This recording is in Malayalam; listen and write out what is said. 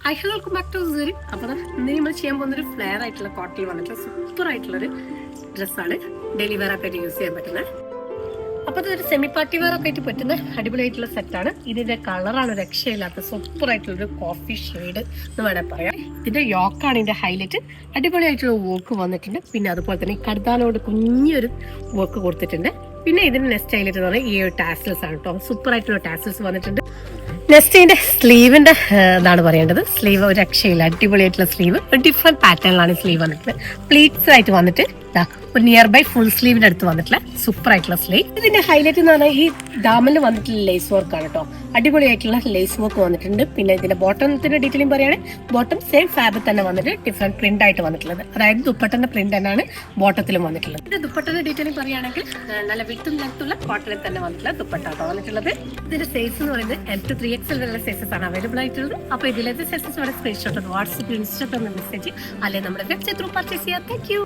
High hello welcome back to Suri. അപ്പോൾ ഇന്ന് നമ്മൾ ചെയ്യാൻ പോകുന്ന ഒരു ഫ്ലെയർ ആയിട്ടുള്ള കോട്ടണിൽ വന്നിട്ടുള്ള സൂപ്പർ ആയിട്ടുള്ളൊരു ഡ്രസ്സാണ്. ഡെയിലി വെയർ ഒക്കെ ആയിട്ട് യൂസ് ചെയ്യാൻ പറ്റുന്നത്. അപ്പോൾ ഇതൊരു സെമി പാർട്ടി വെയർ ഒക്കെ ആയിട്ട് പറ്റുന്ന അടിപൊളിയായിട്ടുള്ള സെറ്റാണ്. ഇതിന്റെ കളറാണ് രക്ഷയില്ലാത്ത സൂപ്പർ ആയിട്ടുള്ളൊരു കോഫി ഷെയ്ഡ് എന്ന് വേണേൽ പറയാം. ഇതിന്റെ യോക്കാണ് ഇതിന്റെ ഹൈലൈറ്റ്. അടിപൊളിയായിട്ടുള്ള വർക്ക് വന്നിട്ടുണ്ട്. പിന്നെ അതുപോലെ തന്നെ കടുതാനോട് കുഞ്ഞൊരു വർക്ക് കൊടുത്തിട്ടുണ്ട്. പിന്നെ ഇതിന്റെ നെക്സ്റ്റ് ഹൈലൈറ്റ് എന്ന് പറഞ്ഞാൽ ഈ ഒരു ടാസൽസ് ആണ് കേട്ടോ. സൂപ്പർ ആയിട്ടുള്ള ടാസൽസ് വന്നിട്ടുണ്ട്. നെക്സ്റ്റ് ഇതിന്റെ സ്ലീവിന്റെ ഇതാണ് പറയേണ്ടത്. സ്ലീവ് ഒരു രക്ഷയില്ല, അടിപൊളിയായിട്ടുള്ള സ്ലീവ്. ഒരു ഡിഫറെന്റ് പാറ്റേണിലാണ് സ്ലീവ് വന്നിട്ട് പ്ലീറ്റ്സ് ആയിട്ട് വന്നിട്ട് ഒരു നിയർ ബൈ ഫുൾ സ്ലീവിന്റെ അടുത്ത് വന്നിട്ടുള്ള സൂപ്പർ ആയിട്ടുള്ള സ്ലീവ്. ഇതിന്റെ ഹൈലൈറ്റ് എന്ന് പറഞ്ഞാൽ ഈ ഡാമിൽ വന്നിട്ടുള്ള ലേസ് വർക്ക് ആണ് കേട്ടോ. അടിപൊളിയായിട്ടുള്ള ലേസ് വർക്ക് വന്നിട്ടുണ്ട്. പിന്നെ ഇതിന്റെ ബോട്ടത്തിന്റെ ഡീറ്റെയിലും പറയുകയാണെങ്കിൽ ബോട്ടം സെയിം ഫാബ്രിക് തന്നെ വന്നിട്ട് ഡിഫറെന്റ് പ്രിന്റ് ആയിട്ട് വന്നിട്ടുള്ളത്. അതായത് ദുപ്പട്ടന്റെ പ്രിന്റ് തന്നെയാണ് ബോട്ടത്തിലും വന്നിട്ടുള്ളത്. ഇതിന്റെ ദുപ്പട്ടന്റെ ഡീറ്റെയിലും പറയുകയാണെങ്കിൽ നല്ല വിട്ടും ലെങ്ത്തുള്ള കോട്ടണിൽ തന്നെ വന്നിട്ടുള്ള ദുപ്പട്ട വന്നിട്ടുള്ളത്. ഇതിന്റെ സൈസ് എന്ന് പറയുന്നത് M to 3XL വരെ സൈസസ് ആണ് അവൈലബിൾ ആയിട്ടുള്ളത്. അപ്പൊ ഇതിലത്തെ സൈസസ് സ്ക്രീൻഷോട്ട് വാട്സ്ആപ്പ് ഇൻസ്റ്റാഗ്രാമിൽ മെസ്സേജ് അല്ലെങ്കിൽ നമ്മുടെ വെബ്സൈറ്റ് ത്രൂ പർച്ചേസ് ചെയ്യാം. Thank you.